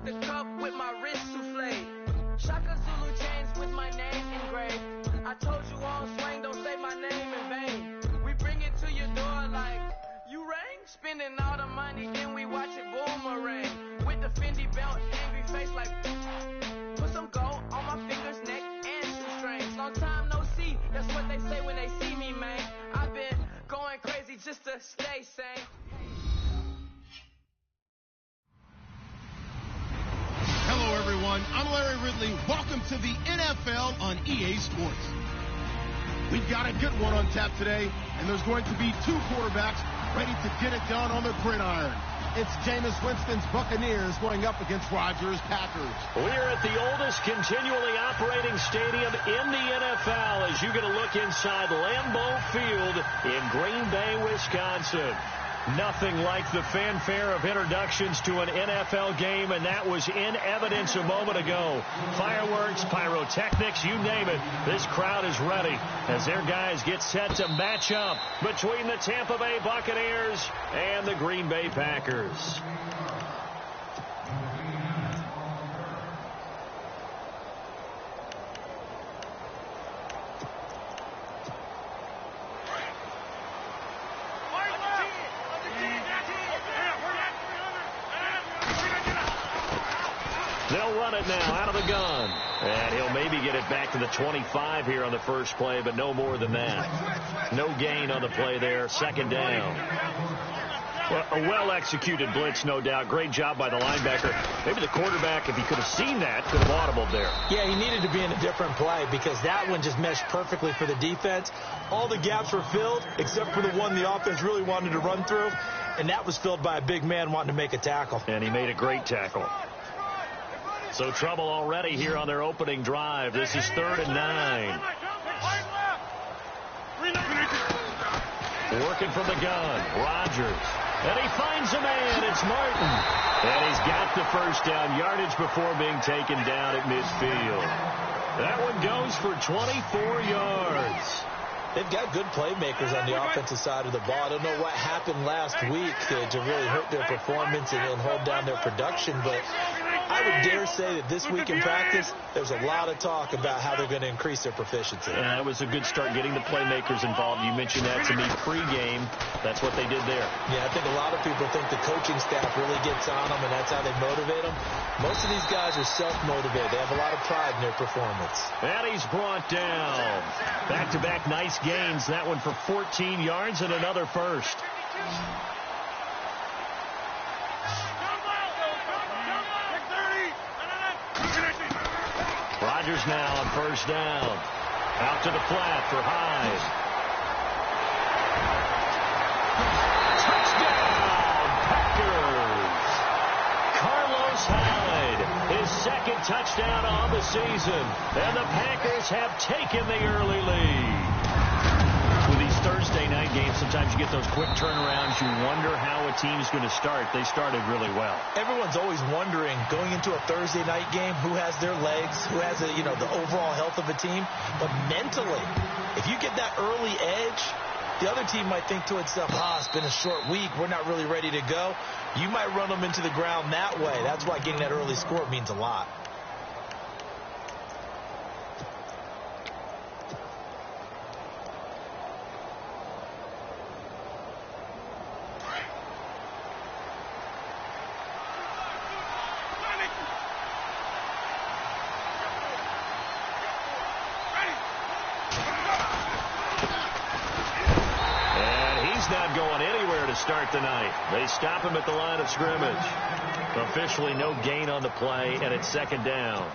up the cup with my wrist souffle. Shaka Zulu chains with my name engraved. I told you all swing, don't say my name in vain. We bring it to your door like, you rang? Spending all the money, then we watch it boomerang. With the Fendi belt, angry face like, put some gold on my fingers, neck, and shoestrings. Long time no see, that's what they say when they see me, man. I've been going crazy just to stay sane. Hello, everyone. I'm Larry Ridley. Welcome to the NFL on EA Sports. We've got a good one on tap today, and there's going to be two quarterbacks ready to get it done on the gridiron. It's Jameis Winston's Buccaneers going up against Rodgers' Packers. We're at the oldest continually operating stadium in the NFL as you get a look inside Lambeau Field in Green Bay, Wisconsin. Nothing like the fanfare of introductions to an NFL game, and that was in evidence a moment ago. Fireworks, pyrotechnics, you name it. This crowd is ready as their guys get set to match up between the Tampa Bay Buccaneers and the Green Bay Packers. They'll run it now out of the gun. And he'll maybe get it back to the 25 here on the first play, but no more than that. No gain on the play there. Second down. Well, a well-executed blitz, no doubt. Great job by the linebacker. Maybe the quarterback, if he could have seen that, could have audibled there. Yeah, he needed to be in a different play because that one just meshed perfectly for the defense. All the gaps were filled except for the one the offense really wanted to run through, and that was filled by a big man wanting to make a tackle. And he made a great tackle. So trouble already here on their opening drive. This is 3rd and 9. Working from the gun. Rodgers. And he finds a man. It's Martin. And he's got the first down yardage before being taken down at midfield. That one goes for 24 yards. They've got good playmakers on the offensive side of the ball. I don't know what happened last week to really hurt their performance and hold down their production, but I would dare say that this week in practice, there's a lot of talk about how they're going to increase their proficiency. And that was a good start getting the playmakers involved. You mentioned that to me pregame. That's what they did there. Yeah, I think a lot of people think the coaching staff really gets on them, and that's how they motivate them. Most of these guys are self-motivated. They have a lot of pride in their performance. And he's brought down. Back-to-back nice gains. That one for 14 yards and another first. Rodgers now on first down. Out to the flat for Hyde. Touchdown, Packers. Carlos Hyde, his second touchdown on the season. And the Packers have taken the early lead. With these Thursday night games, sometimes you get those quick turnarounds. You wonder how a team's going to start. They started really well. Everyone's always wondering, going into a Thursday night game, who has their legs, who has the overall health of a team. But mentally, if you get that early edge, the other team might think to itself, it's been a short week. We're not really ready to go. You might run them into the ground that way. That's why getting that early score means a lot. Not going anywhere to start the night. They stop him at the line of scrimmage. Officially no gain on the play, and it's second down.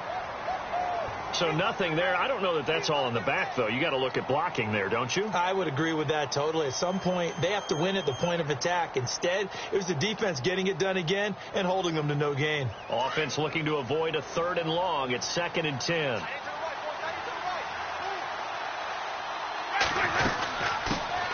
So nothing there. I don't know that that's all in the back, though. You got to look at blocking there, don't you? I would agree with that totally. At some point, they have to win at the point of attack. Instead, it was the defense getting it done again and holding them to no gain. Offense looking to avoid a 3rd and long. It's 2nd and 10.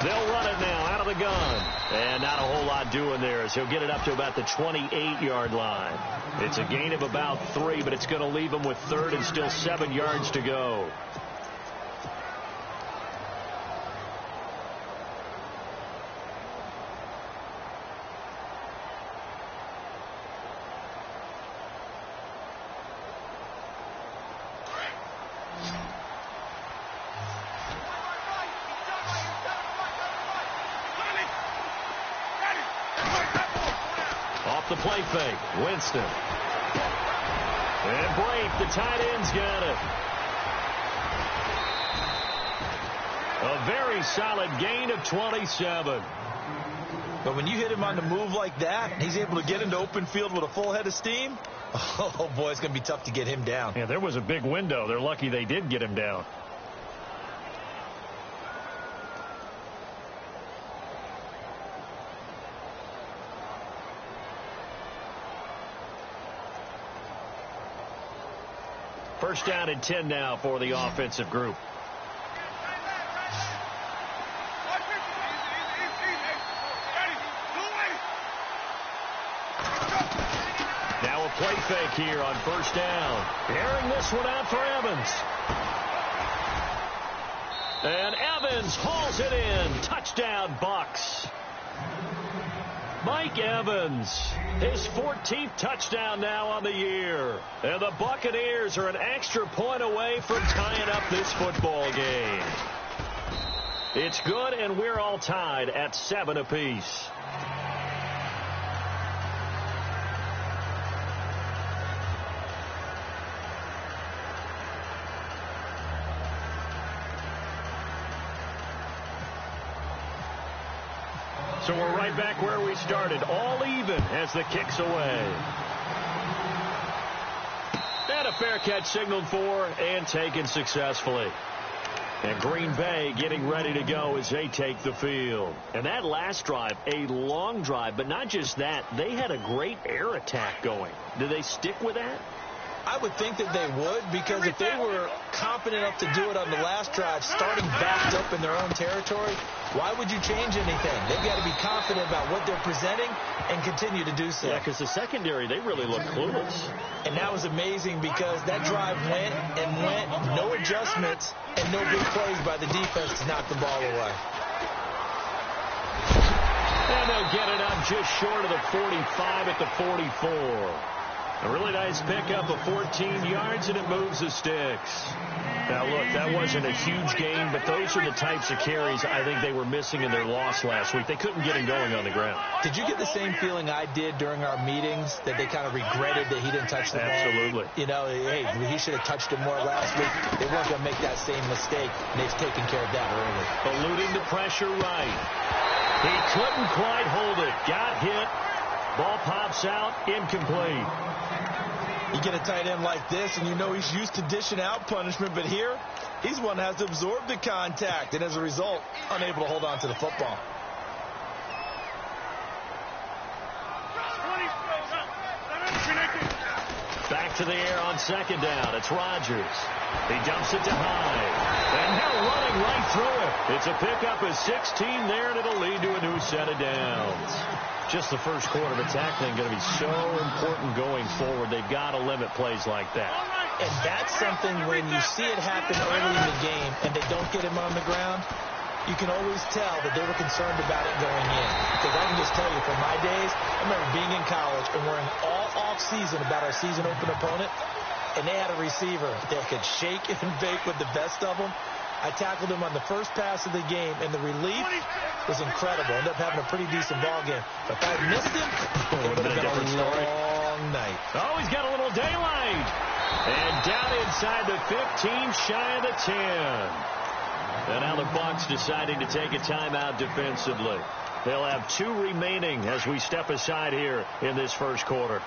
They'll run it now out of the gun. And not a whole lot doing there as he'll get it up to about the 28-yard line. It's a gain of about 3, but it's going to leave him with 3rd and still 7 yards to go. play fake. Winston. And Brake, the tight end's got it. A very solid gain of 27. But when you hit him on the move like that, he's able to get into open field with a full head of steam. Oh, boy, it's going to be tough to get him down. Yeah, there was a big window. They're lucky they did get him down. First down and 10 now for the offensive group. Now a play fake here on first down. Airing this one out for Evans. And Evans hauls it in. Touchdown, Bucks. Mike Evans, his 14th touchdown now on the year. And the Buccaneers are an extra point away from tying up this football game. It's good, and we're all tied at 7 apiece. So we're right back where we started, all even as the kick's away. And a fair catch signaled for and taken successfully. And Green Bay getting ready to go as they take the field. And that last drive, a long drive, but not just that, they had a great air attack going. Do they stick with that? I would think that they would, because if they were confident enough to do it on the last drive, starting backed up in their own territory, why would you change anything? They've got to be confident about what they're presenting and continue to do so. Yeah, because the secondary, they really look clueless. And that was amazing because that drive went and went, no adjustments, and no big plays by the defense to knock the ball away. And they'll get it up just short of the 45 at the 44. A really nice pickup of 14 yards, and it moves the sticks. Now, look, that wasn't a huge gain, but those are the types of carries I think they were missing in their loss last week. They couldn't get him going on the ground. Did you get the same feeling I did during our meetings, that they kind of regretted that he didn't touch the ball? Absolutely. You know, hey, he should have touched it more last week. They weren't going to make that same mistake, and they've taken care of that early. Eluding the pressure right. He couldn't quite hold it. Got hit. Ball pops out. Incomplete. You get a tight end like this, and you know he's used to dishing out punishment, but here, he's one that has to absorb the contact, and as a result, unable to hold on to the football. Back to the air on second down. It's Rodgers. He dumps it to Hyde. And now running right through it. It's a pickup of 16 there, and it'll lead to a new set of downs. Just the first quarter of a tackling going to be so important going forward. They've got to limit plays like that. And that's something when you see it happen early in the game and they don't get him on the ground, you can always tell that they were concerned about it going in. Because I can just tell you, from my days, I remember being in college and worrying all off-season about our season open opponent, and they had a receiver that could shake and bake with the best of them. I tackled him on the first pass of the game, and the relief was incredible. Ended up having a pretty decent ball game. But if I missed him, it would have been a long night. Oh, he's got a little daylight. And down inside the 15, shy of the 10. And now the Bucs deciding to take a timeout defensively. They'll have 2 remaining as we step aside here in this first quarter.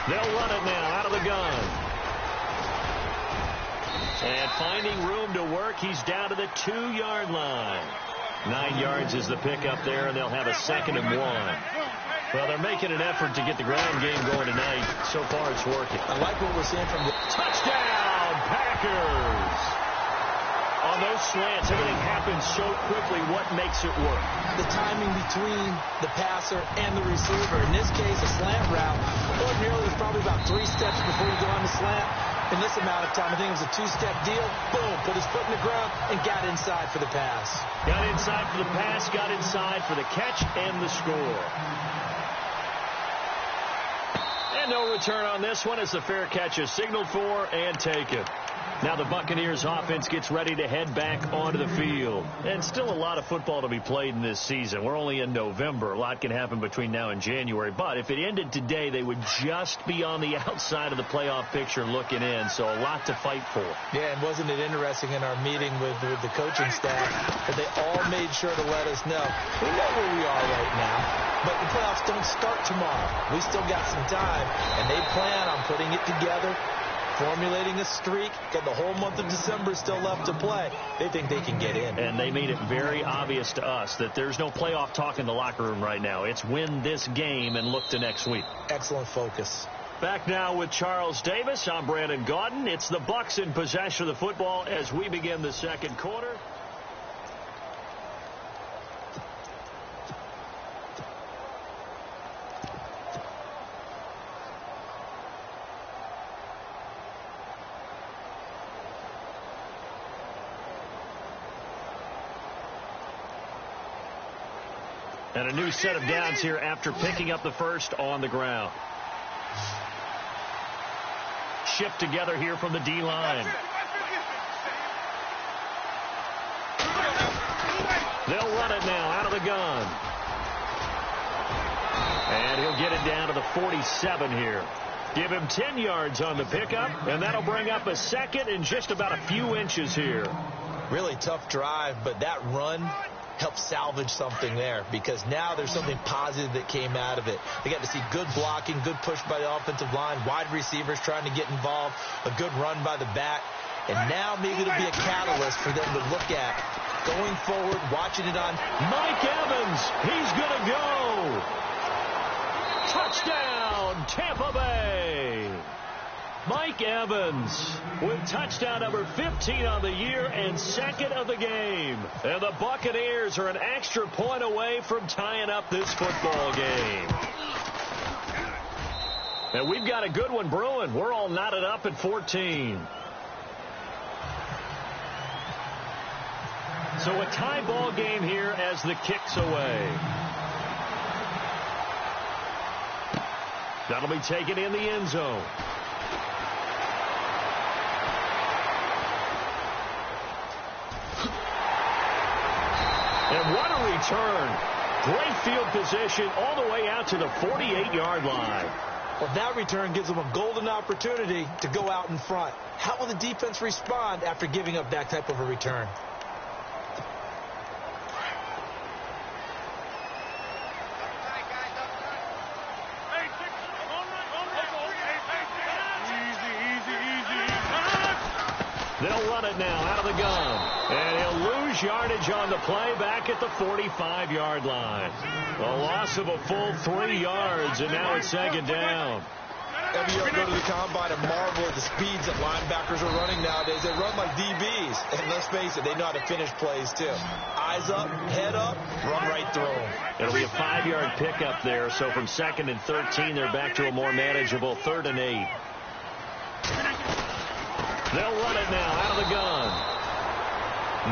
They'll run it now out of the gun. And finding room to work, he's down to the 2-yard line. 9 yards is the pickup there, and they'll have a 2nd and 1. Well, they're making an effort to get the ground game going tonight. So far, it's working. I like what we're seeing from the touchdown, Packers. On those slants, everything happens so quickly. What makes it work? The timing between the passer and the receiver. In this case, a slant route. Ordinarily, it's probably about 3 steps before you go on the slant. In this amount of time, I think it was a 2-step deal. Boom, put his foot in the ground and got inside for the pass. Got inside for the pass, got inside for the catch and the score. And no return on this one as the fair catch is signaled for and taken. Now the Buccaneers offense gets ready to head back onto the field. And still a lot of football to be played in this season. We're only in November. A lot can happen between now and January. But if it ended today, they would just be on the outside of the playoff picture looking in. So a lot to fight for. Yeah, and wasn't it interesting in our meeting with the coaching staff that they all made sure to let us know, we know where we are right now, but the playoffs don't start tomorrow. We still got some time, and they plan on putting it together, formulating a streak, got the whole month of December still left to play. They think they can get in. And they made it very obvious to us that there's no playoff talk in the locker room right now. It's win this game and look to next week. Excellent focus. Back now with Charles Davis. I'm Brandon Gaudin. It's the Bucs in possession of the football as we begin the second quarter. And a new set of downs here after picking up the first on the ground. Shift together here from the D-line. They'll run it now out of the gun. And he'll get it down to the 47 here. Give him 10 yards on the pickup, and that'll bring up a second and just about a few inches here. Really tough drive, but that run help salvage something there, because now there's something positive that came out of it. They got to see good blocking, good push by the offensive line, wide receivers trying to get involved, a good run by the back, and now maybe it'll be a catalyst for them to look at going forward, watching it on Mike Evans. He's going to go. Touchdown, Tampa Bay. Mike Evans with touchdown number 15 on the year and second of the game. And the Buccaneers are an extra point away from tying up this football game. And we've got a good one brewing. We're all knotted up at 14. So a tie ball game here as the kick's away. That'll be taken in the end zone. And what a return. Great field position all the way out to the 48-yard line. Well, that return gives them a golden opportunity to go out in front. How will the defense respond after giving up that type of a return? They'll run it now out of the gun. And he'll lose yardage on the play back at the 45-yard line. A loss of a full 3 yards, and now it's second down. Every year I go to the combine and marvel at the speeds that linebackers are running nowadays. They run like DBs. And let's face it, they know how to finish plays too. Eyes up, head up, run right through them. It'll be a 5-yard pickup there. So from 2nd and 13, they're back to a more manageable 3rd and 8. They'll run it now out of the gun.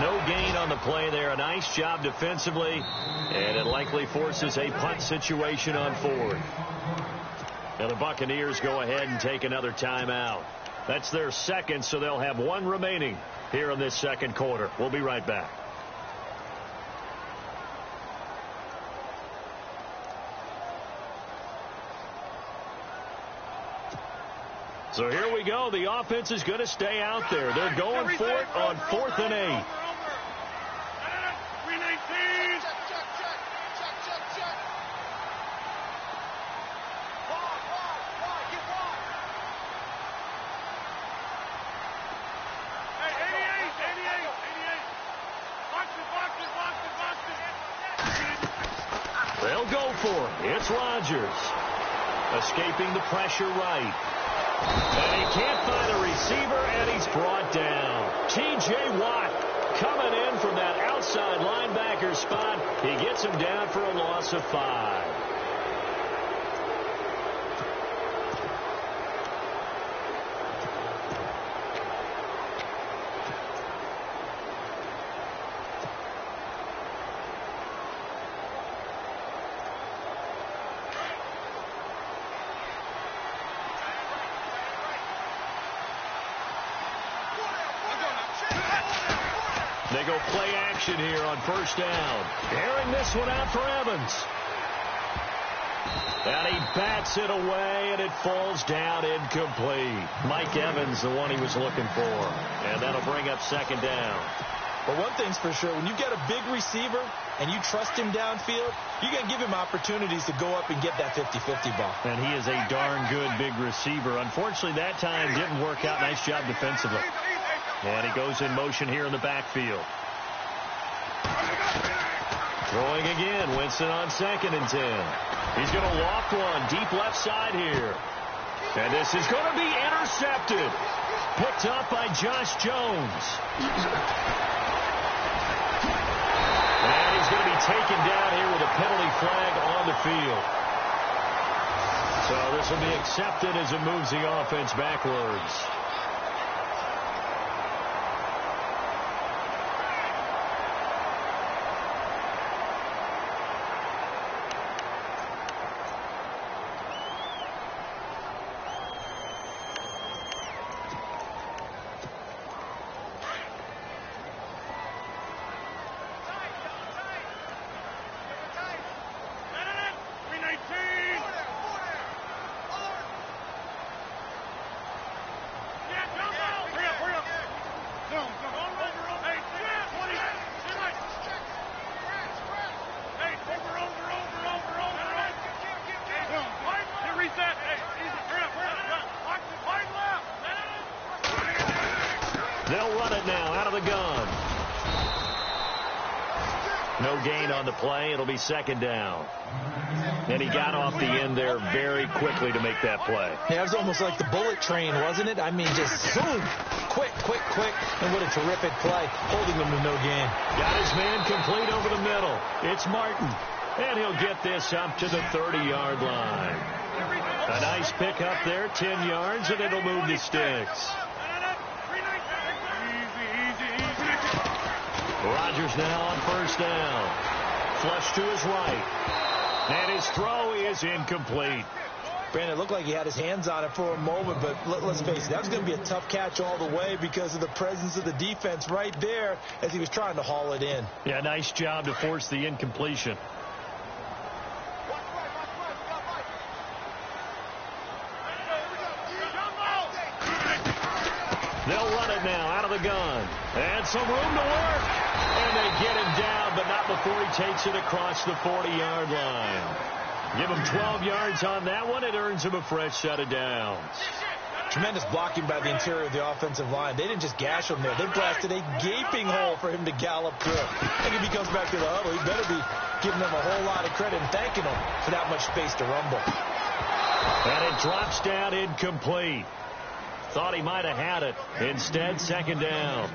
No gain on the play there. A nice job defensively. And it likely forces a punt situation on 4th. And the Buccaneers go ahead and take another timeout. That's their second, so they'll have one remaining here in this second quarter. We'll be right back. So here we go. The offense is going to stay out there. They're going for it on 4th and 8. They'll go for it. It's Rodgers. Escaping the pressure right. And he can't find a receiver, and he's brought down. T.J. Watt coming in from that outside linebacker spot. He gets him down for a loss of 5. They go play action here on first down. Airing this one out for Evans. And he bats it away, and it falls down incomplete. Mike Evans, the one he was looking for. And that'll bring up second down. But one thing's for sure, when you get a big receiver and you trust him downfield, you're going to give him opportunities to go up and get that 50-50 ball. And he is a darn good big receiver. Unfortunately, that time didn't work out. Nice job defensively. And he goes in motion here in the backfield. Throwing again. Winston on 2nd and 10. He's going to loft one deep left side here. And this is going to be intercepted. Picked up by Josh Jones. And he's going to be taken down here with a penalty flag on the field. So this will be accepted as it moves the offense backwards. They'll run it now out of the gun. No gain on the play. It'll be second down. And he got off the end there very quickly to make that play. Yeah, it was almost like the bullet train, wasn't it? I mean, just zoom. Quick. And what a terrific play. Holding them to no gain. Got his man complete over the middle. It's Martin. And he'll get this up to the 30-yard line. A nice pick up there, 10 yards, and it'll move the sticks. Rodgers now on first down. Flush to his right. And his throw is incomplete. Brandon, it looked like he had his hands on it for a moment, but let's face it, that was going to be a tough catch all the way because of the presence of the defense right there as he was trying to haul it in. Yeah, nice job to force the incompletion. They'll run it now out of the gun. And some room to work. And they get him down, but not before he takes it across the 40-yard line. Give him 12 yards on that one. It earns him a fresh set of downs. Tremendous blocking by the interior of the offensive line. They didn't just gash him there. They blasted a gaping hole for him to gallop through. I think if he comes back to the huddle, he better be giving them a whole lot of credit and thanking them for that much space to rumble. And it drops down incomplete. Thought he might have had it. Instead, second down.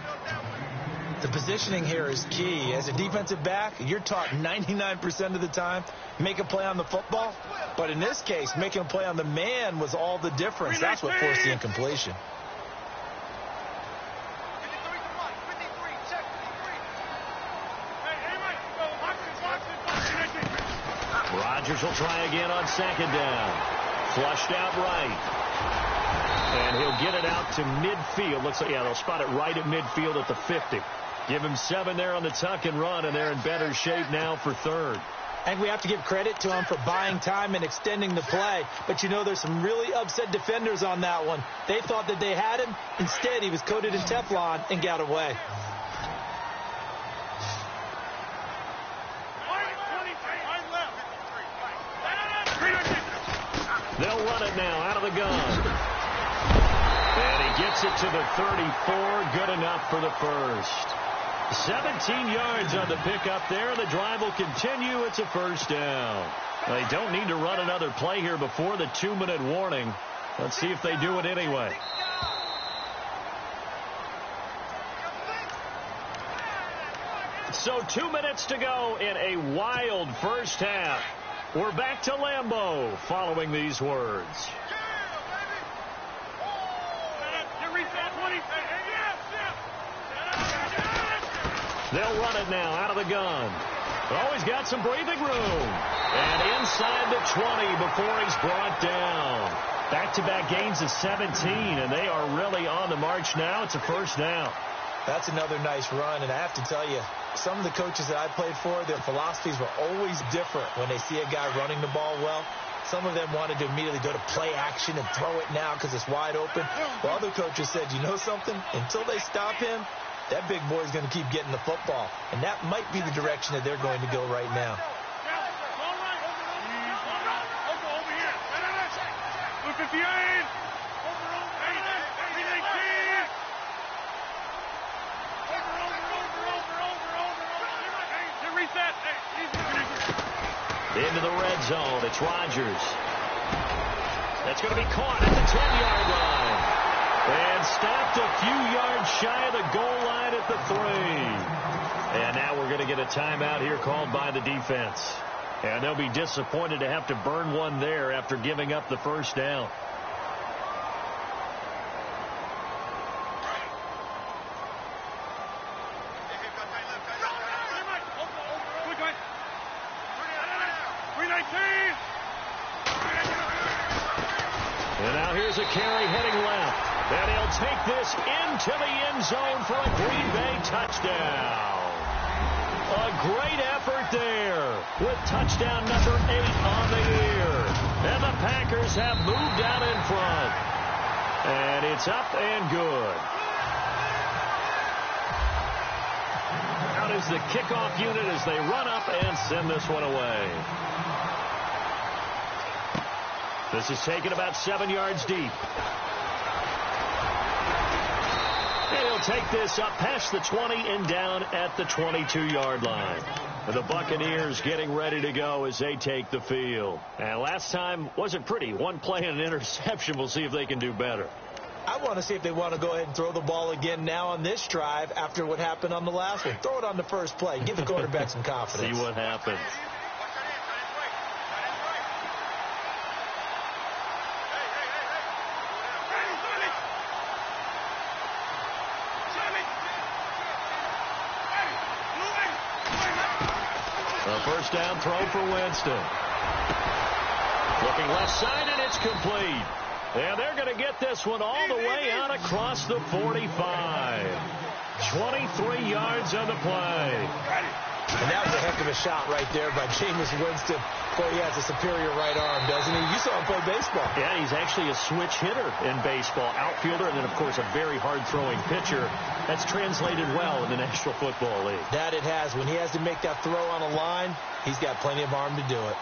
The positioning here is key. As a defensive back, you're taught 99% of the time, make a play on the football. But in this case, making a play on the man was all the difference. That's what forced the incompletion. Rodgers will try again on second down. Flushed out right. And he'll get it out to midfield. Looks like, yeah, they'll spot it right at midfield at the 50. Give him 7 there on the tuck and run, and they're in better shape now for third. And we have to give credit to him for buying time and extending the play. But, you know, there's some really upset defenders on that one. They thought that they had him. Instead, he was coated in Teflon and got away. They'll run it now out of the gun. And he gets it to the 34. Good enough for the first. 17 yards on the pickup there. The drive will continue. It's a first down. They don't need to run another play here before the 2-minute warning. Let's see if they do it anyway. So 2 minutes to go in a wild first half. We're back to Lambeau following these words. They'll run it now out of the gun. He's got some breathing room. And inside the 20 before he's brought down. Back-to-back gains of 17, and they are really on the march now. It's a first down. That's another nice run, and I have to tell you, some of the coaches that I played for, their philosophies were always different when they see a guy running the ball well. Some of them wanted to immediately go to play action and throw it now because it's wide open. While other coaches said, you know something? Until they stop him, that big boy is going to keep getting the football. And that might be the direction that they're going to go right now. Into the red zone. It's Rodgers. That's going to be caught at the 10-yard line. And stopped a few yards shy of the goal line at the 3. And now we're going to get a timeout here called by the defense. And they'll be disappointed to have to burn one there after giving up the first down. And now here's a carry heading left. And he'll take this into the end zone for a Green Bay touchdown. A great effort there with touchdown number 8 on the year. And the Packers have moved out in front. And it's up and good. Out is the kickoff unit as they run up and send this one away. This is taken about 7 yards deep. And he'll take this up past the 20 and down at the 22-yard line. And the Buccaneers getting ready to go as they take the field. And last time wasn't pretty. One play and an interception. We'll see if they can do better. I want to see if they want to go ahead and throw the ball again now on this drive after what happened on the last one. Throw it on the first play. Give the quarterback some confidence. See what happens. First down throw for Winston. Looking left side, and it's complete. And they're going to get this one all the way out across the 45. 23 yards on the play. And that was a heck of a shot right there by Jameis Winston. Boy, he has a superior right arm, doesn't he? You saw him play baseball. Yeah, he's actually a switch hitter in baseball. Outfielder, and then, of course, a very hard-throwing pitcher. That's translated well in the National Football League. That it has. When he has to make that throw on a line, he's got plenty of arm to do it.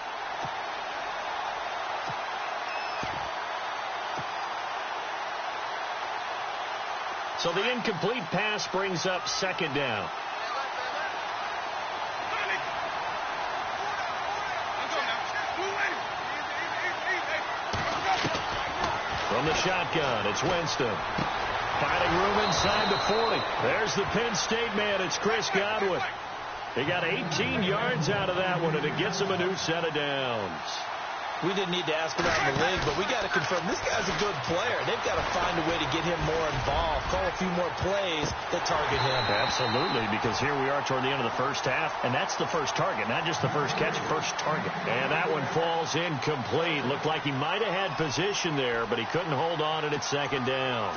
So the incomplete pass brings up second down. From the shotgun, it's Winston. Finding room inside the 40. There's the Penn State man. It's Chris Godwin. He got 18 yards out of that one, and it gets him a new set of downs. We didn't need to ask around the league, but we got to confirm this guy's a good player. They've got to find a way to get him more involved, call a few more plays that target him. Absolutely, because here we are toward the end of the first half, and that's the first target, not just the first catch, first target. And that one falls incomplete. Looked like he might have had position there, but he couldn't hold on at its second down.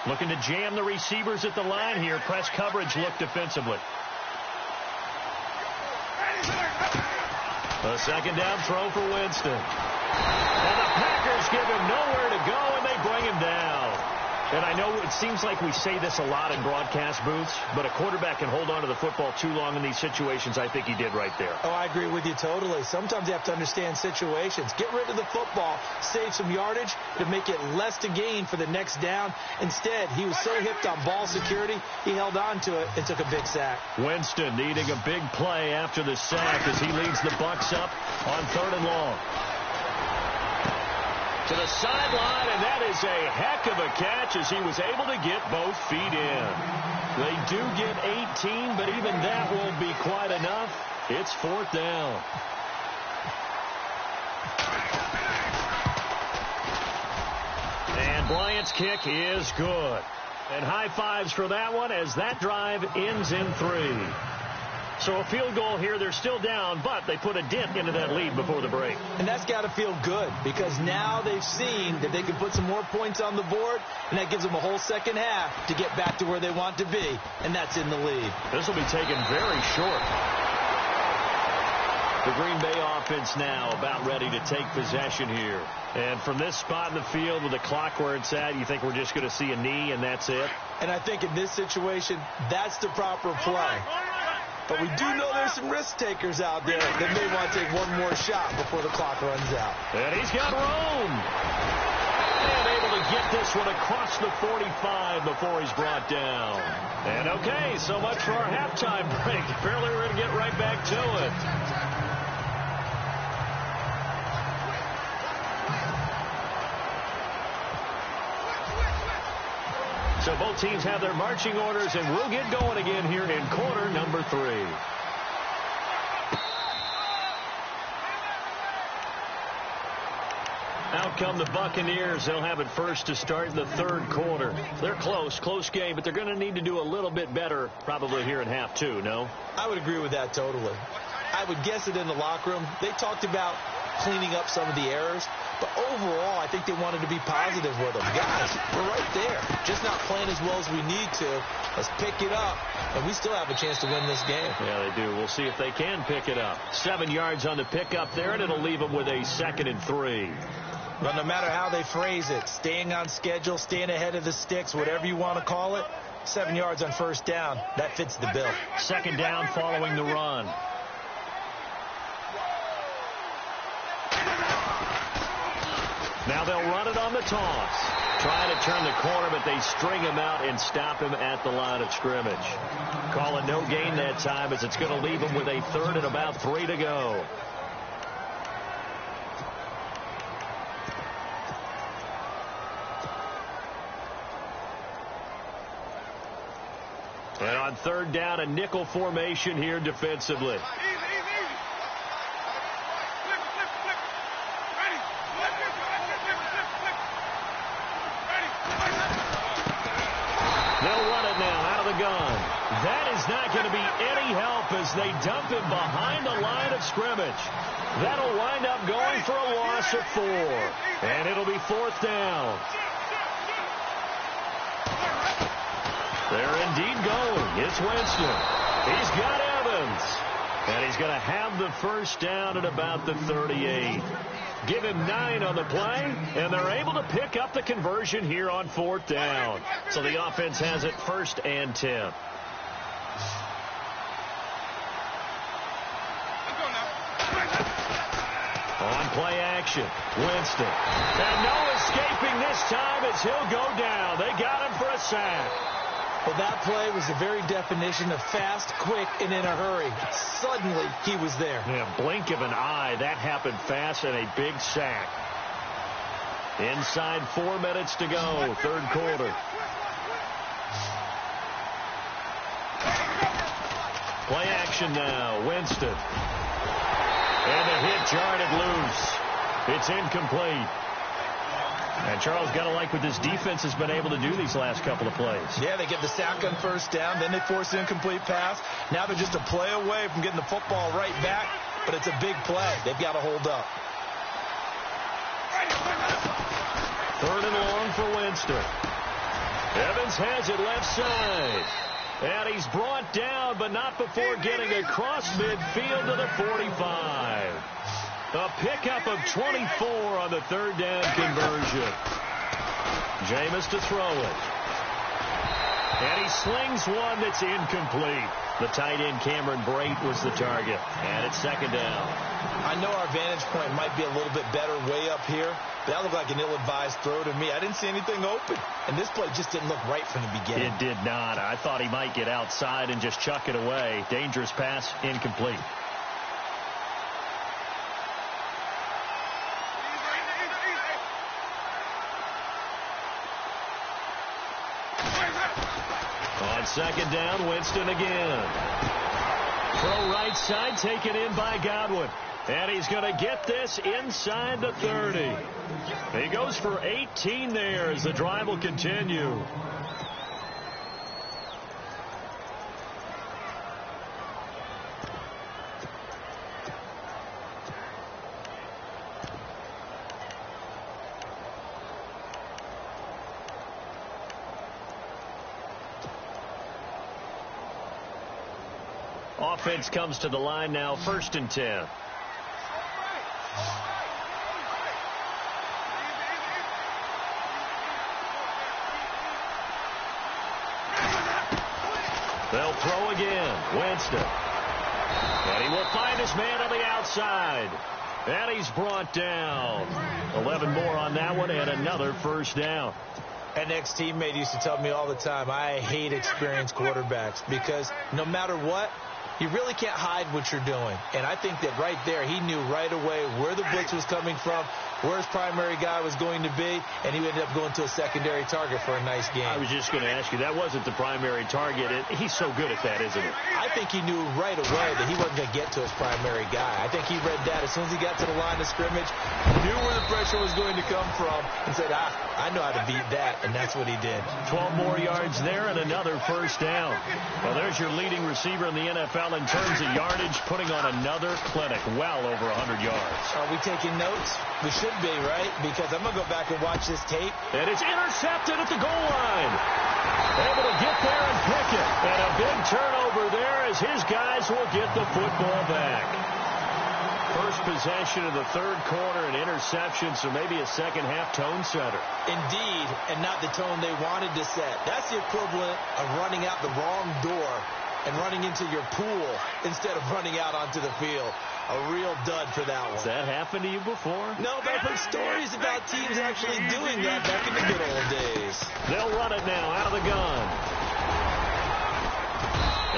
Looking to jam the receivers at the line here. Press coverage look defensively. A second down throw for Winston. And the Packers give him nowhere to go, and they bring him down. And I know it seems like we say this a lot in broadcast booths, but a quarterback can hold on to the football too long in these situations. I think he did right there. Oh, I agree with you totally. Sometimes you have to understand situations. Get rid of the football, save some yardage to make it less to gain for the next down. Instead, he was so hipped on ball security, he held on to it and took a big sack. Winston needing a big play after the sack as he leads the Bucs up on 3rd and long. to the sideline, and that is a heck of a catch as he was able to get both feet in. They do get 18, but even that won't be quite enough. It's 4th down. And Bryant's kick is good. And high fives for that one as that drive ends in 3. So a field goal here. They're still down, but they put a dent into that lead before the break. And that's got to feel good because now they've seen that they can put some more points on the board, and that gives them a whole second half to get back to where they want to be, and that's in the lead. This will be taken very short. The Green Bay offense now about ready to take possession here. And from this spot in the field with the clock where it's at, you think we're just going to see a knee and that's it? And I think in this situation, that's the proper play. But we do know there's some risk takers out there that may want to take one more shot before the clock runs out. And he's got room. And able to get this one across the 45 before he's brought down. And okay, so much for our halftime break. Apparently we're going to get right back to it. So both teams have their marching orders, and we'll get going again here in quarter number 3. Out come the Buccaneers. They'll have it first to start the 3rd quarter. They're close game, but they're going to need to do a little bit better probably here in half 2, no? I would agree with that totally. I would guess it in the locker room. They talked about cleaning up some of the errors, but overall, I think they wanted to be positive with them. Guys, we're right there. Just not playing as well as we need to. Let's pick it up, and we still have a chance to win this game. Yeah, they do. We'll see if they can pick it up. 7 yards on the pickup there, and it'll leave them with a 2nd and 3. But no matter how they phrase it, staying on schedule, staying ahead of the sticks, whatever you want to call it, 7 yards on 1st down, that fits the bill. 2nd down following the run. Now they'll run it on the toss. Trying to turn the corner, but they string him out and stop him at the line of scrimmage. Calling no gain that time as it's going to leave him with a 3rd and about 3 to go. And on 3rd down, a nickel formation here defensively. They'll run it now out of the gun. That is not going to be any help as they dump him behind the line of scrimmage. That'll wind up going for a loss of 4. And it'll be 4th down. They're indeed going. It's Winston. He's got Evans. And he's going to have the 1st down at about the 38. Give him 9 on the play, and they're able to pick up the conversion here on 4th down. So the offense has it 1st and 10. On play action, Winston. And no escaping this time as he'll go down. They got him for a sack. Well, that play was the very definition of fast, quick, and in a hurry. Suddenly, he was there. Yeah, blink of an eye. That happened fast and a big sack. Inside 4 minutes to go, 3rd quarter. Play action now, Winston. And the hit jarred it loose. It's incomplete. And Charles, got to like what this defense has been able to do these last couple of plays. Yeah, they get the sack on 1st down, then they force an incomplete pass. Now they're just a play away from getting the football right back, but it's a big play. They've got to hold up. 3rd and long for Winston. Evans has it left side. And he's brought down, but not before getting across midfield to the 45. A pickup of 24 on the 3rd down conversion. Jameis to throw it. And he slings one that's incomplete. The tight end Cameron Brate was the target. And it's 2nd down. I know our vantage point might be a little bit better way up here, but that looked like an ill-advised throw to me. I didn't see anything open. And this play just didn't look right from the beginning. It did not. I thought he might get outside and just chuck it away. Dangerous pass, incomplete. On second down, Winston again. Throw right side, taken in by Godwin. And he's going to get this inside the 30. He goes for 18 there as the drive will continue. Offense comes to the line now, 1st and 10. They'll throw again. Winston. And he will find his man on the outside. And he's brought down. 11 more on that one and another 1st down. An ex-teammate used to tell me all the time, I hate experienced quarterbacks because no matter what, you really can't hide what you're doing. And I think that right there, he knew right away where the blitz was coming from, where his primary guy was going to be, and he ended up going to a secondary target for a nice game. I was just going to ask you, that wasn't the primary target. He's so good at that, isn't he? I think he knew right away that he wasn't going to get to his primary guy. I think he read that as soon as he got to the line of scrimmage, knew where the pressure was going to come from, and said, I know how to beat that, and that's what he did. 12 more yards there and another 1st down. Well, there's your leading receiver in the NFL in terms of yardage, putting on another clinic, well over 100 yards. Are we taking notes? We should be, right? Because I'm going to go back and watch this tape. And it's intercepted at the goal line. Able to get there and pick it. And a big turnover there as his guys will get the football back. First possession of the 3rd quarter, an interception, so maybe a second-half tone setter. Indeed, and not the tone they wanted to set. That's the equivalent of running out the wrong door and running into your pool instead of running out onto the field. A real dud for that one. Has that happened to you before? No, but I've heard stories about teams actually doing that back in the good old days. They'll run it now out of the gun.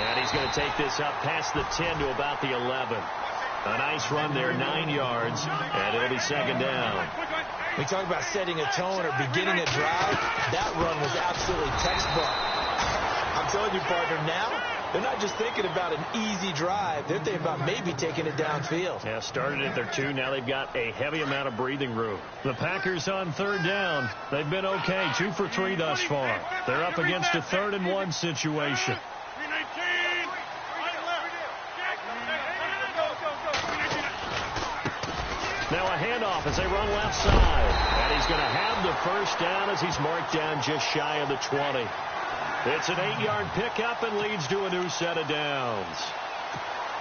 And he's going to take this up past the 10 to about the 11. A nice run there, 9 yards, and it'll be 2nd down. We talk about setting a tone or beginning a drive. That run was absolutely textbook. I'm telling you, partner, now they're not just thinking about an easy drive. They're thinking about maybe taking it downfield. Yeah, started at their 2. Now they've got a heavy amount of breathing room. The Packers on 3rd down. They've been okay, 2 for 3 thus far. They're up against a 3rd and 1 situation. Now a handoff as they run left side. And he's going to have the 1st down as he's marked down just shy of the 20. It's an 8-yard pickup and leads to a new set of downs.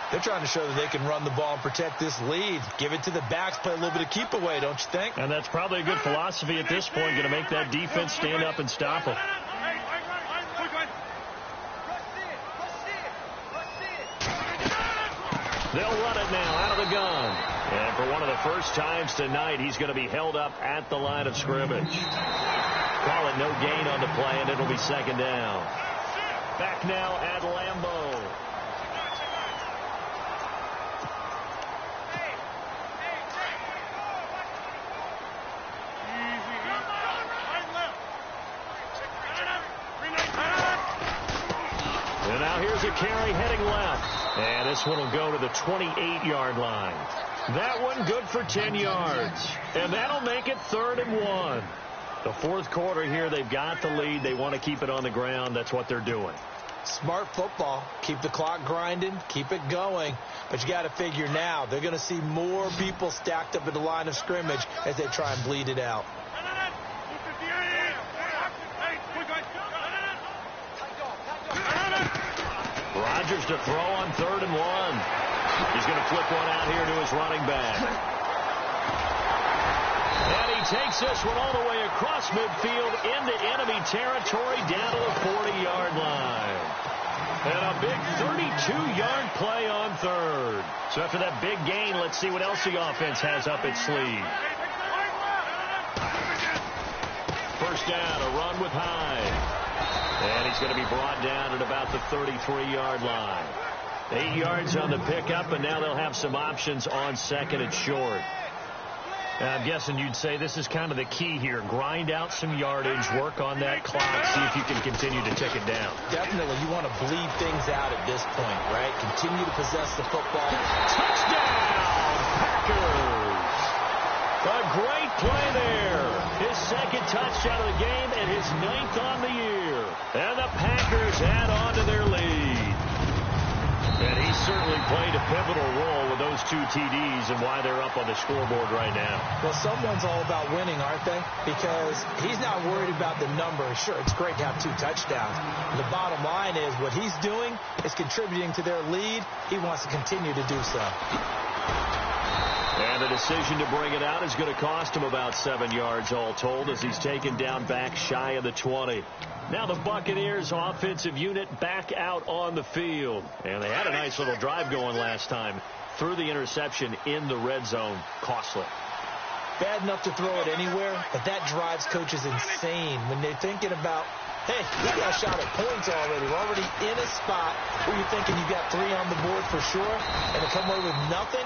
They're trying to show that they can run the ball and protect this lead. Give it to the backs, play a little bit of keep away, don't you think? And that's probably a good philosophy at this point, going to make that defense stand up and stop them. They'll run it now out of the gun. And for one of the first times tonight, he's going to be held up at the line of scrimmage. Call it no gain on the play, and it'll be 2nd down. Back now at Lambeau. And now here's a carry heading left. And this one will go to the 28-yard line. That one good for 10 yards. And that'll make it 3rd and 1. The 4th quarter here, they've got the lead. They want to keep it on the ground. That's what they're doing. Smart football. Keep the clock grinding. Keep it going. But you got to figure now, they're going to see more people stacked up at the line of scrimmage as they try and bleed it out. Rodgers to throw on 3rd and 1. He's going to flip one out here to his running back. And he takes this one all the way across midfield into enemy territory down to the 40-yard line. And a big 32-yard play on 3rd. So after that big gain, let's see what else the offense has up its sleeve. 1st down, a run with Hyde. And he's going to be brought down at about the 33-yard line. 8 yards on the pickup, and now they'll have some options on 2nd and short. I'm guessing you'd say this is kind of the key here. Grind out some yardage, work on that clock, see if you can continue to tick it down. Definitely. You want to bleed things out at this point, right? Continue to possess the football. Touchdown, Packers! A great play there. His second touchdown of the game and his 9th on the year. And the Packers add on to their lead. And he certainly played a pivotal role with those 2 TDs and why they're up on the scoreboard right now. Well, someone's all about winning, aren't they? Because he's not worried about the number. Sure, it's great to have 2 touchdowns. The bottom line is what he's doing is contributing to their lead. He wants to continue to do so. And the decision to bring it out is going to cost him about 7 yards all told as he's taken down back shy of the 20. Now the Buccaneers offensive unit back out on the field. And they had a nice little drive going last time. Threw the interception in the red zone. Costly. Bad enough to throw it anywhere, but that drives coaches insane when they're thinking about, hey, we got a shot at points already. We're already in a spot where you're thinking you got 3 on the board for sure, and to come away with nothing,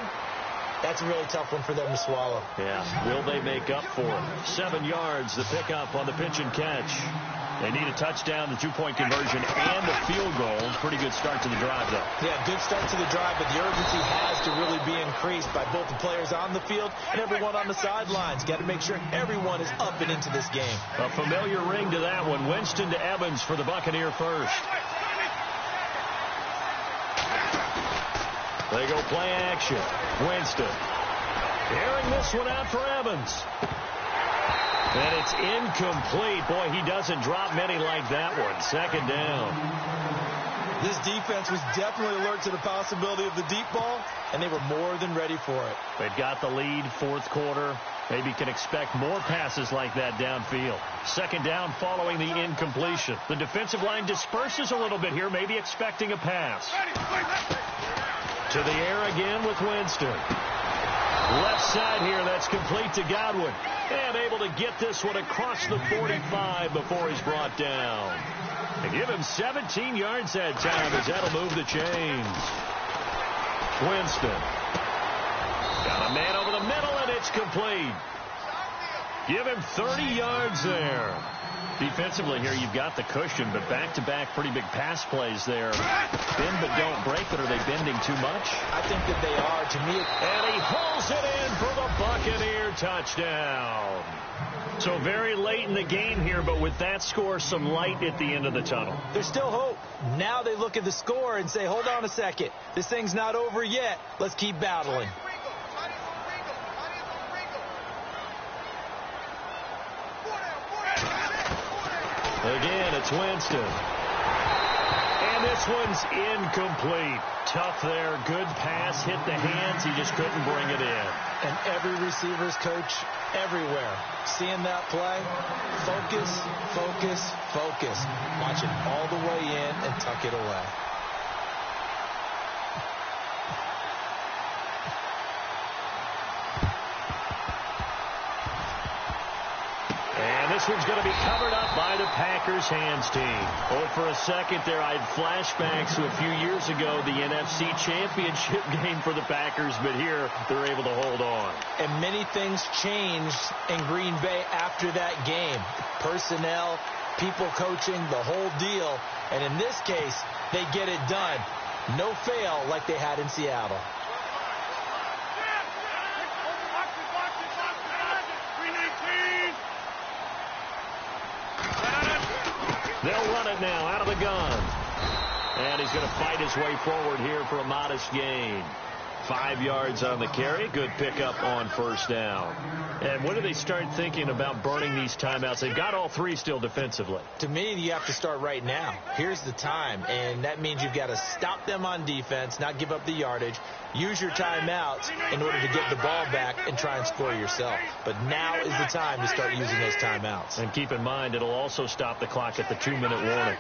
that's a really tough one for them to swallow. Yeah, will they make up for it? 7 yards, the pickup on the pitch and catch. They need a touchdown, the 2-point conversion, and a field goal. Pretty good start to the drive, though. Yeah, good start to the drive, but the urgency has to really be increased by both the players on the field and everyone on the sidelines. Got to make sure everyone is up and into this game. A familiar ring to that one. Winston to Evans for the Buccaneer first. They go play action. Winston. Airing this one out for Evans. And it's incomplete. Boy, he doesn't drop many like that one. Second down. This defense was definitely alert to the possibility of the deep ball, and they were more than ready for it. They've got the lead, 4th quarter. Maybe can expect more passes like that downfield. Second down following the incompletion. The defensive line disperses a little bit here, maybe expecting a pass. To the air again with Winston. Left side here, that's complete to Godwin. And able to get this one across the 45 before he's brought down. They give him 17 yards that time as that'll move the chains. Winston. Got a man over the middle, and it's complete. Give him 30 yards there. Defensively here, you've got the cushion, but back-to-back pretty big pass plays there. Bend but don't break, but are they bending too much? I think that they are. To me, and he hauls it in for the Buccaneer touchdown. So very late in the game here, but with that score, some light at the end of the tunnel. There's still hope. Now they look at the score and say, hold on a second. This thing's not over yet. Let's keep battling. Again, it's Winston. And this one's incomplete. Tough there. Good pass. Hit the hands. He just couldn't bring it in. And every receiver's coach everywhere seeing that play. Focus, focus, focus. Watch it all the way in and tuck it away. This one's going to be covered up by the Packers hands team. Oh, for a second there, I had flashbacks to a few years ago, the NFC Championship game for the Packers, but here they're able to hold on. And many things changed in Green Bay after that game. Personnel, people coaching, the whole deal. And in this case, they get it done. No fail like they had in Seattle. They'll run it now out of the gun. And he's going to fight his way forward here for a modest gain. 5 yards on the carry. Good pickup on first down. And when do they start thinking about burning these timeouts? They've got all 3 still defensively. To me, you have to start right now. Here's the time. And that means you've got to stop them on defense, not give up the yardage. Use your timeouts in order to get the ball back and try and score yourself. But now is the time to start using those timeouts. And keep in mind, it'll also stop the clock at the 2-minute warning.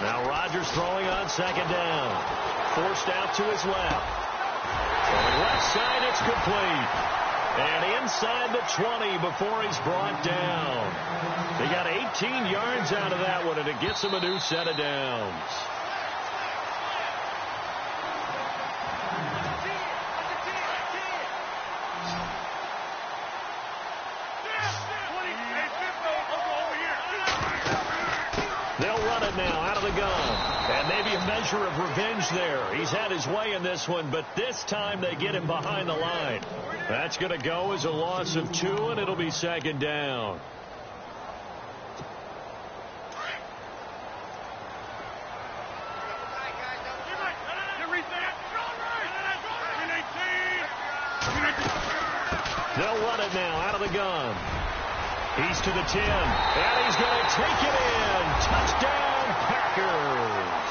Now Rodgers throwing on second down. Forced out to his left. Going left side, it's complete. And inside the 20 before he's brought down. They got 18 yards out of that one, and it gets him a new set of downs. now out of the gun. And maybe a measure of revenge there. He's had his way in this one, but this time they get him behind the line. That's going to go as a loss of 2, and it'll be second down. They'll run it now out of the gun. He's to the 10, and he's going to take it in. Touchdown, Packers.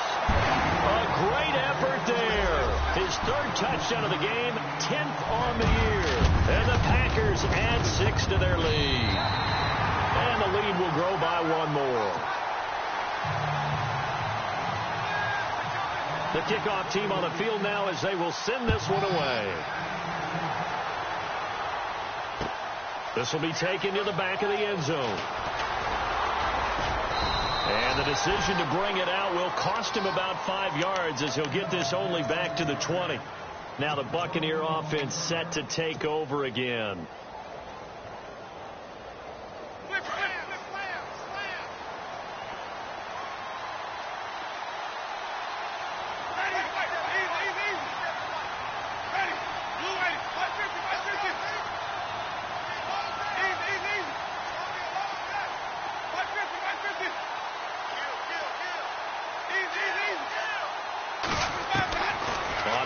A great effort there. His 3rd touchdown of the game, 10th on the year. And the Packers add 6 to their lead. And the lead will grow by 1 more. The kickoff team on the field now as they will send this one away. This will be taken to the back of the end zone. And the decision to bring it out will cost him about 5 yards as he'll get this only back to the 20. Now the Buccaneer offense set to take over again.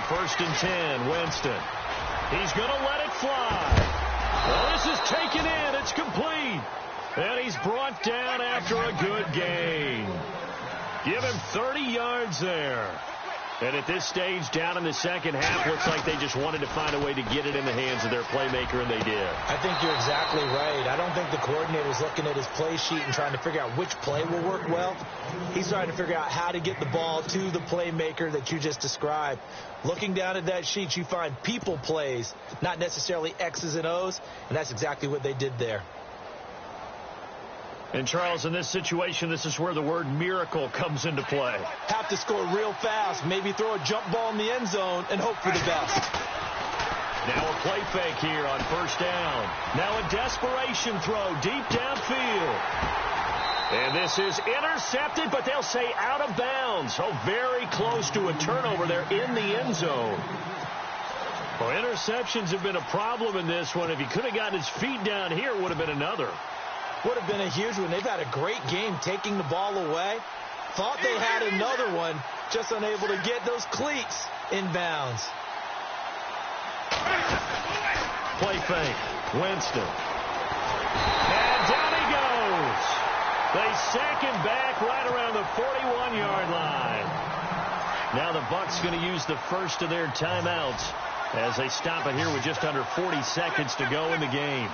First and 10, Winston. He's going to let it fly. Well, this is taken in. It's complete. And he's brought down after a good gain. Give him 30 yards there. And at this stage, down in the second half, looks like they just wanted to find a way to get it in the hands of their playmaker, and they did. I think you're exactly right. I don't think the coordinator's looking at his play sheet and trying to figure out which play will work well. He's trying to figure out how to get the ball to the playmaker that you just described. Looking down at that sheet, you find people plays, not necessarily X's and O's, and that's exactly what they did there. And, Charles, in this situation, this is where the word miracle comes into play. Have to score real fast, maybe throw a jump ball in the end zone and hope for the best. Now a play fake here on first down. Now a desperation throw deep downfield. And this is intercepted, but they'll say out of bounds. So very close to a turnover there in the end zone. Well, interceptions have been a problem in this one. If he could have gotten his feet down here, it would have been another. Would have been a huge one. They've had a great game taking the ball away. Thought they had another one, just unable to get those cleats inbounds. Play fake. Winston. And down he goes. They sack him back right around the 41-yard line. Now the Bucs going to use the first of their timeouts as they stop it here with just under 40 seconds to go in the game.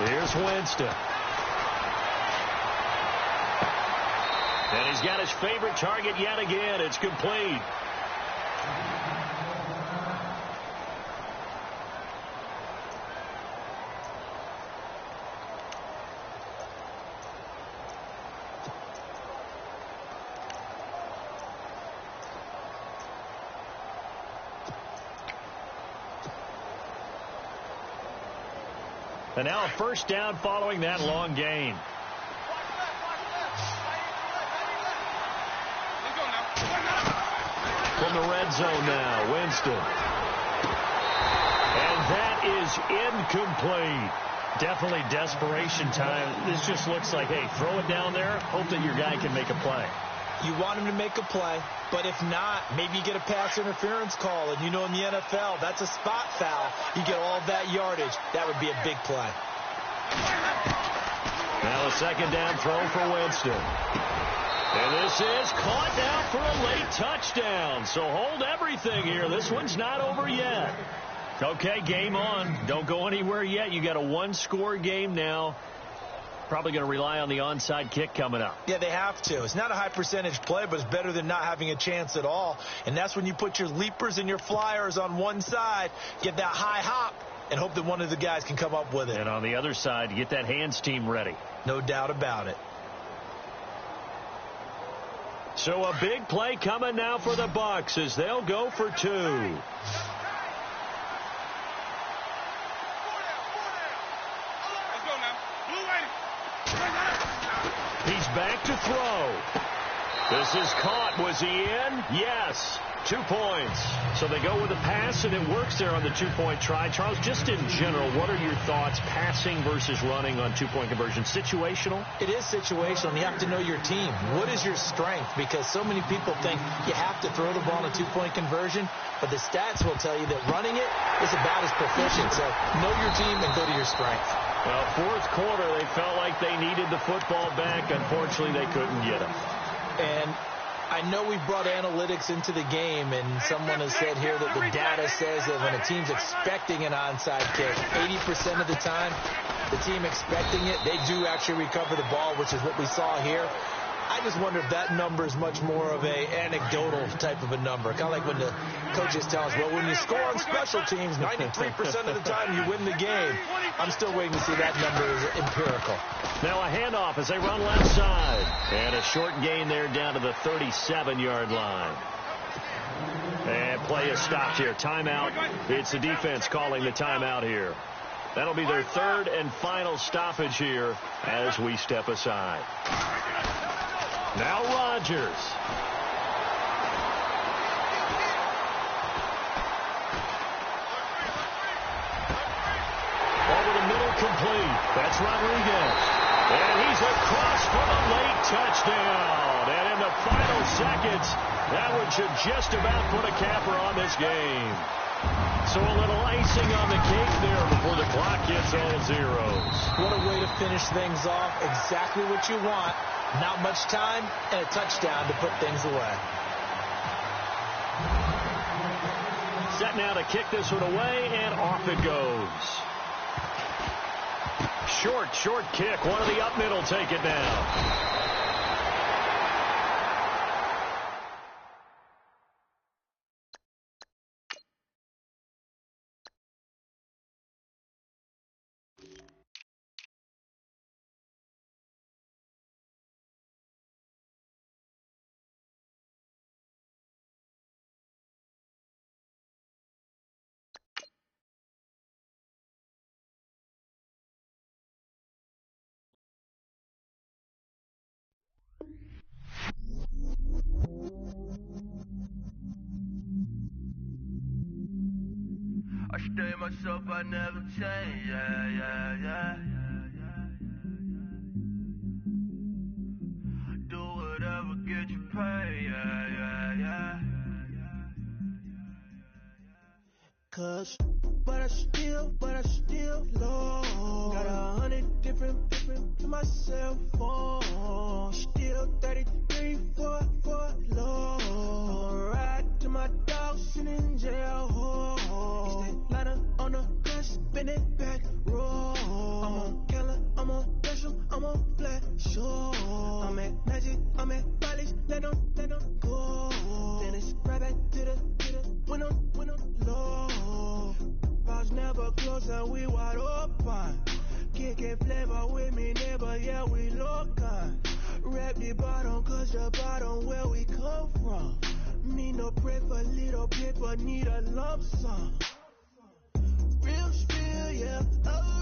Here's Winston. And he's got his favorite target yet again. It's complete. And now a first down following that long gain. From the red zone now, Winston. And that is incomplete. Definitely desperation time. This just looks like, hey, throw it down there, hope that your guy can make a play. You want him to make a play, but if not, maybe you get a pass interference call, and you know in the NFL, that's a spot foul. You get all that yardage. That would be a big play. Now a second down throw for Winston. And this is caught now for a late touchdown. So hold everything here. This one's not over yet. Okay, game on. Don't go anywhere yet. You got a one-score game now. Probably going to rely on the onside kick coming up. Yeah, they have to. It's not a high percentage play, but it's better than not having a chance at all. And that's when you put your leapers and your flyers on one side, get that high hop, and hope that one of the guys can come up with it. And on the other side, get that hands team ready. No doubt about it. So a big play coming now for the Bucs as they'll go for two. He's back to throw. This is caught. Was he in? Yes. 2 points. So they go with a pass, and it works there on the 2-point try. Charles, just in general, what are your thoughts passing versus running on 2-point conversion? Situational? It is situational, and you have to know your team. What is your strength? Because so many people think you have to throw the ball in a 2-point conversion, but the stats will tell you that running it is about as proficient. So know your team and go to your strength. Well, fourth quarter, they felt like they needed the football back. Unfortunately, they couldn't get it. And I know we brought analytics into the game, and someone has said here that the data says that when a team's expecting an onside kick, 80% of the time, the team expecting it, they do actually recover the ball, which is what we saw here. I just wonder if that number is much more of a anecdotal type of a number. Kind of like when the coaches tell us, well, when you score on special teams, 93% of the time you win the game. I'm still waiting to see that number is empirical. Now a handoff as they run left side. And a short gain there down to the 37-yard line. And play is stopped here. Timeout. It's the defense calling the timeout here. That'll be their third and final stoppage here as we step aside. Now Rodgers. Over the middle, complete. That's Rodriguez. And he's across for the late touchdown. And in the final seconds, that one should just about put a capper on this game. So a little icing on the cake there before the clock hits all zeros. What a way to finish things off. Exactly what you want. Not much time and a touchdown to put things away. Set now to kick this one away, and off it goes. Short kick. One of the up middle take it now. I stay myself, I never change, yeah. Do whatever, get you paid, yeah. Cause, but I still low. Got 100 different to my cell phone. Still 33 for low. I'ma ride to my dog sitting in jail. Ladder on the gun, spin it back, roll. I'm on Keller, I'm on Gresham, I'm on Flat Shore. I'm at Magic, I'm at Bally's, let them go. Then it's right back to the when I'm low. Bars never close and we wide open. Kicking flavor with me, neighbor, yeah, we local. Rap the bottom, cause the bottom where we come from. Me no pray for little paper, need a lump sum. Real spill, yeah, oh.